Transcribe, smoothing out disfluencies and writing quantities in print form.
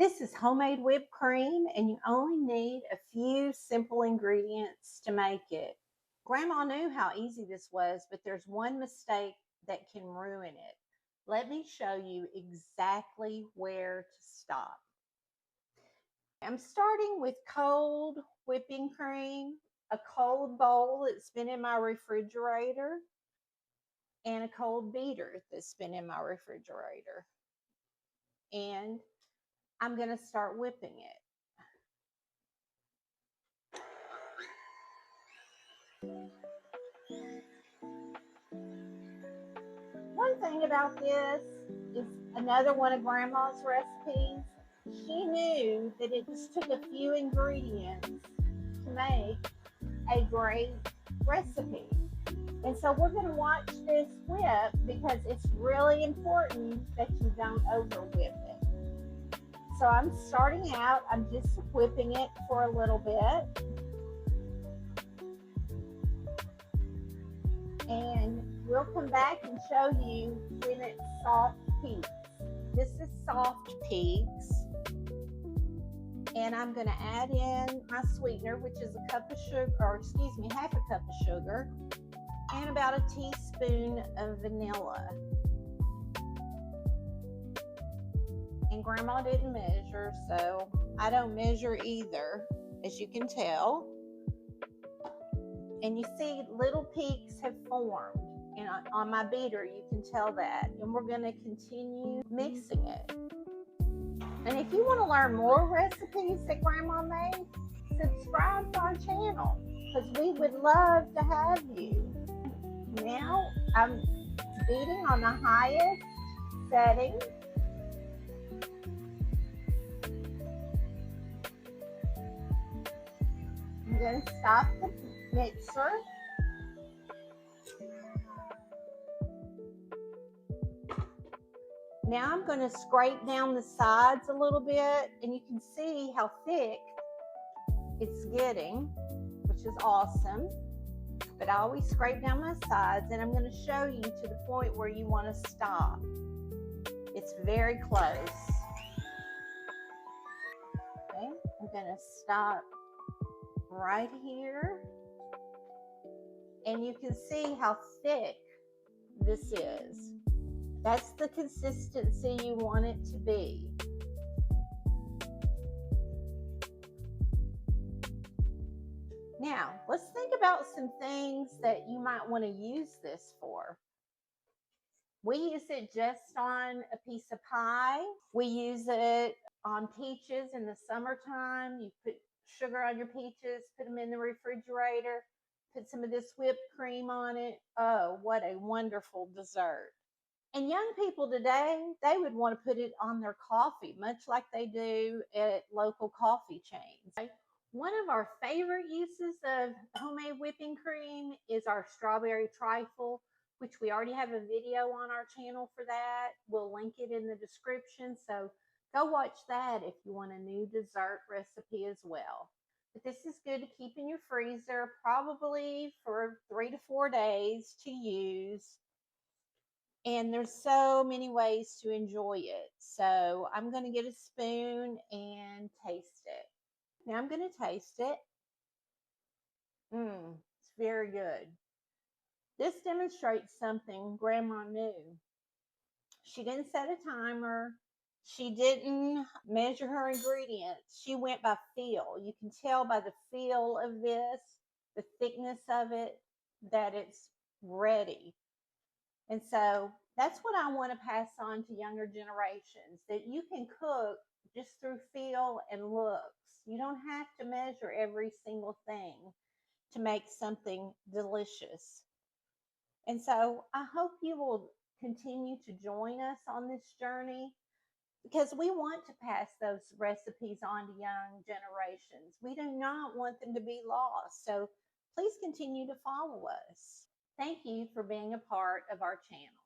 This is homemade whipped cream, and you only need a few simple ingredients to make it. Grandma knew how easy this was, but there's one mistake that can ruin it. Let me show you exactly where to stop. I'm starting with cold whipping cream, a cold bowl that's been in my refrigerator, and a cold beater that's been in my refrigerator. And I'm going to start whipping it. One thing about this is another one of Grandma's recipes. She knew that it just took a few ingredients to make a great recipe. And so we're going to watch this whip because it's really important that you don't over whip it. So I'm starting out, I'm just whipping it for a little bit. And we'll come back and show you when it's soft peaks. This is soft peaks. And I'm going to add in my sweetener, which is a cup of sugar, or excuse me, half a cup of sugar, and about a teaspoon of vanilla. And Grandma didn't measure, so I don't measure either, as you can tell. And you see little peaks have formed. And on my beater, you can tell that. And we're going to continue mixing it. And if you want to learn more recipes that Grandma made, subscribe to our channel because we would love to have you. Now I'm beating on the highest setting. I'm going to stop the mixer. Now I'm going to scrape down the sides a little bit, and you can see how thick it's getting, which is awesome. But I always scrape down my sides, and I'm going to show you to the point where you want to stop. It's very close. Okay, I'm going to stop right here, and you can see how thick this is. That's the consistency you want it to be. Now, let's think about some things that you might want to use this for. We use it just on a piece of pie. We use it on peaches in the summertime. You put sugar on your peaches, put them in the refrigerator, put some of this whipped cream on it. Oh, what a wonderful dessert. And young people today, they would want to put it on their coffee, much like they do at local coffee chains. One of our favorite uses of homemade whipping cream is our strawberry trifle, which we already have a video on our channel for that. We'll link it in the description, so go watch that if you want a new dessert recipe as well. But this is good to keep in your freezer, probably for 3 to 4 days to use. And there's so many ways to enjoy it. So I'm going to get a spoon and taste it. Now I'm going to taste it. It's very good. This demonstrates something Grandma knew. She didn't set a timer. She didn't measure her ingredients. She went by feel. You can tell by the feel of this, the thickness of it, that it's ready. And so that's what I want to pass on to younger generations, that you can cook just through feel and looks. You don't have to measure every single thing to make something delicious. And so I hope you will continue to join us on this journey because we want to pass those recipes on to young generations. We do not want them to be lost. So please continue to follow us. Thank you for being a part of our channel.